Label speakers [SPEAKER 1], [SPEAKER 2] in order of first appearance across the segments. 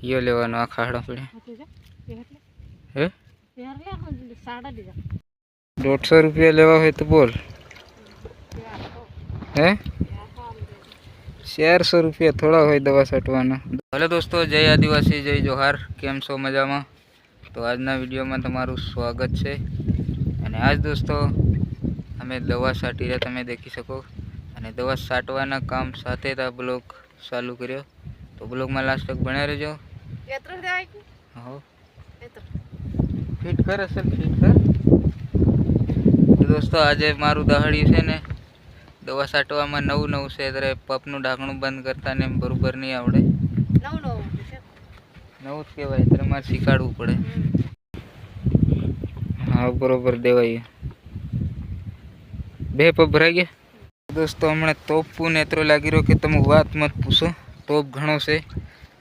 [SPEAKER 1] यो लेवानो आ खाड़ा पड़े हे 150 रुपया लेवा है तो बोल है 400 रुपया थोड़ा हो दवा छांटवाना। हेलो दोस्तों, जय आदिवासी जय जोहार, केम छो मजा में। तो आजना विडियो में तमारू स्वागत है। अने आज दोस्तों हमें दवा छाटी रहा तमे देखी सको। अने दवा छाटवाना काम साथे आ ब्लॉग चालू कर्यो। तो ब्लॉग में लास्ट तक बने रहो। हाँ फिट कर असल फिट कर। तो दोस्तों आज मारू दहाड़ी है ने दवा छाटवा में नव नव से तरह पपनु ढाकणु बंद करता ने बरोबर नहीं आवड़े। नव कहवाय तर मारे शीखाड़वू पड़े। हाँ बरोबर देवाय बे पप भराई गया। दोस्तों हमने तोपू ने एतरो लागी रो कि तमे बात मत पूछो, तोप घणो से।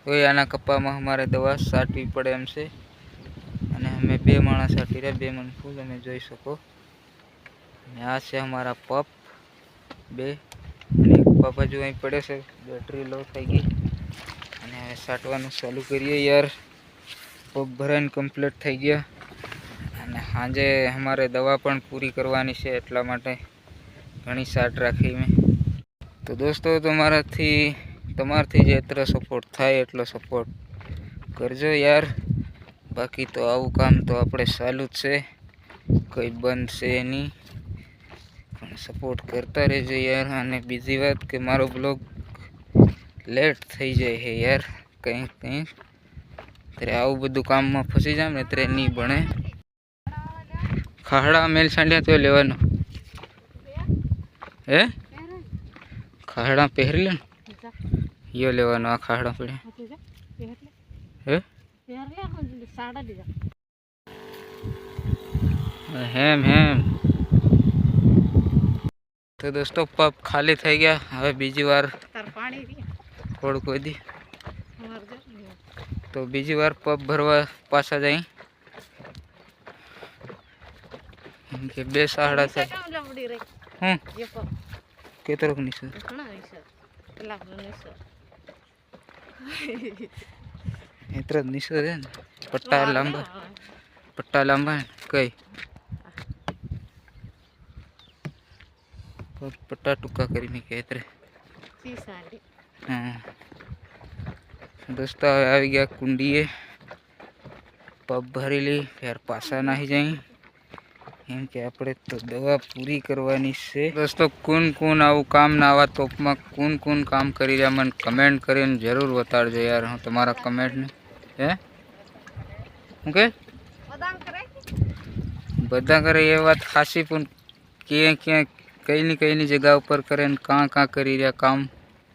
[SPEAKER 1] तो आना कप्पा में हमारे दवा छाटवी पड़े एम से। अने हमें बे माणस छाटी रहा, बे मन फूल તમે જોઈ શકો। आ से हमारा पप बे અને એક પપ હજુ અહીં પડે છે, બેટરી લો થઈ ગઈ। અને હવે છાંટવાનું ચાલુ કરીએ યાર। પપ ભરાઈને કમ્પ્લીટ થઈ ગયા અને સાંજે અમારે દવા પણ પૂરી કરવાની છે, એટલા માટે ઘણી છાંટ રાખી મેં। તો દોસ્તો તમારાથી જેટલો સપોર્ટ થાય એટલો સપોર્ટ કરજો યાર। बाकी तो आવું काम तो આપણે ચાલુ જ છે, કોઈ બંધ છે નહીં। सपोर्ट करता रहो यार। અને બીજી વાત કે મારો બ્લોગ લેટ થઈ જાય છે यार, કંઈ ત્યારે આવું બધું કામમાં ફસી જામ ને ત્યારે નહીં બને। ખાડા મેલ સાંડ્યા તો લેવાનો હે ખાડા પહેરી લે यो લેવાનો આ ખાડા પડે હે हेम हेम। तो दोस्तों पप खाली थी गया, हवे बीजी वार थोड़ कोई दी तो बीजी वार पप भरवा पासा जाई के बे साहड़ा से के तरफ निसर इतना निसर है पट्टा लांबा है कई पट्टा टुका करी नहीं कहते। हाँ दोस्तों आ गया कुंडी है, पप भरी ली यार पासा नहीं जाई एम के आपणे तो दवा पूरी करवानी से। दोस्तों कौन कौन आવું काम ना आवा तोप में कौन काम करी रहा मन कमेंट करीने जरूर बताड़जो यार। हूँ तमारा कमेंट ने है ओके बधा करे ये बात खासी पण क्या कई नहीं जगह पर करे कहाँ करी रहा काम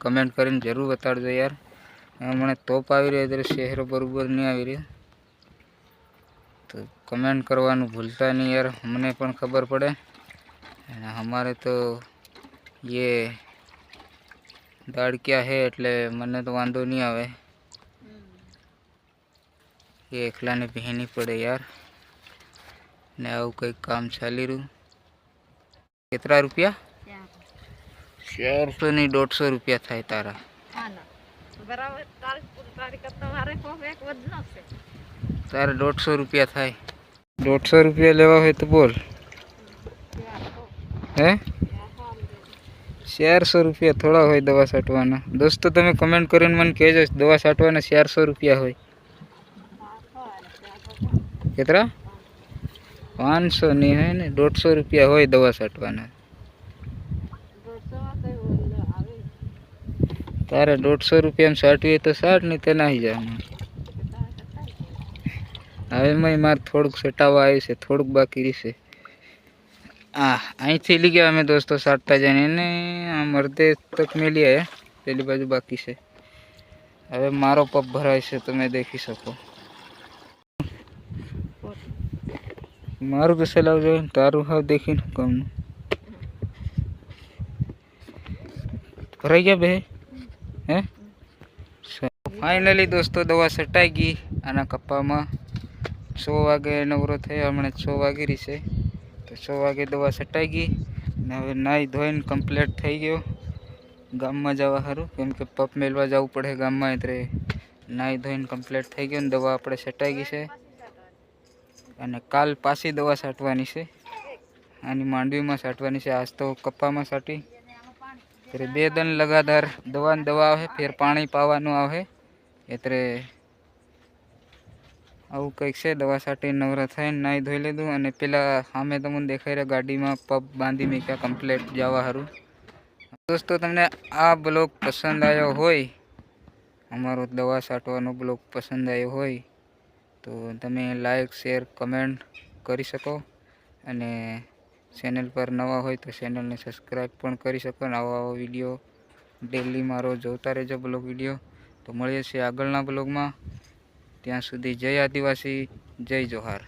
[SPEAKER 1] कमेंट करीने जरूर बताड़जो यार। हमने तोप आई रही इधर शहर बराबर नहीं आई रही तो कमेंट करवानू भूलता नहीं यार, हमने पण खबर पड़े। हमारे तो ये दाड़किया है एटले मने तो वांधो नहीं आवे, ये एकला ने बहनी पड़े यार ने आવું कई काम चाली रू। कितना रुपया 400 नहीं 150 रुपया थाय तारा तारे 150 रुपया थाय 150 रुपया लेवा है तो बोल है 400 रुपया थोड़ा हो दवा छांटवाना। दोस्तों तमे कमेंट करीने मन कहेजो दवा छांटवाना 400 रुपया होय कितना 500 नहीं है ने 150 रुपया होय दवा छांटवाना। तारे 150 रुपया में छांटवी तो 60 नहीं तो नहीं जाए। हवे मैं मार थोड़क सटावा आई से थोड़क बाकी रही से अँ थी ली गया हमें दोस्तों छाटता जाने ने मर्दे तक मिली है पेली बाजू बाकी से। हवे मारो पप भराय से तो मैं देखी सको मारू तो चलाव जो तारू हाव देखी कम भराई गया बे है। फाइनली दोस्तों दवा छटाई गई आना कप्पा में 6 वागे नवरो थे हमने 6 वागी रही से तो 6 वागे दवा छटाई गई ने हवे नाई धोईने कम्प्लीट थई गयो गाम में जवा हारू केम के पप मेलवा जावू पड़े गाम में एटले નાહી ધોઈને કમ્પ્લીટ થઈ ગયું ને દવા આપણે છટાઈ ગઈ છે અને કાલ પાછી દવા છાંટવાની છે. આની માંડવીમાં છાંટવાની છે. આજ તો કપ્પામાં છાંટી ત્યારે 2 दिन લગાતાર દવા આવે ફેર પાણી પાવાનું આવે એટલે આવું કંઈક છે. દવા છાંટી નવરા થઈને નાહી ધોઈ લીધું અને પેલા સામે તમને દેખાઈ રહ્યા ગાડીમાં પગ બાંધી મૂક્યા કમ્પ્લીટ જવા સારું. દોસ્તો તમને આ બ્લોગ પસંદ આવ્યો હોય, અમારો દવા છાંટવાનો બ્લોગ પસંદ આવ્યો હોય તો તમે લાઈક શેર કમેન્ટ કરી શકો અને ચેનલ પર નવા હોય તો ચેનલને સબસ્ક્રાઈબ પણ કરી શકો. આવો વિડીયો ડેલી મારો જોતા રહેજો બ્લોગ વિડીયો. તો મળીએ છીએ આગળના બ્લોગમાં. ત્યાં સુધી જય આદિવાસી, જય જોહાર.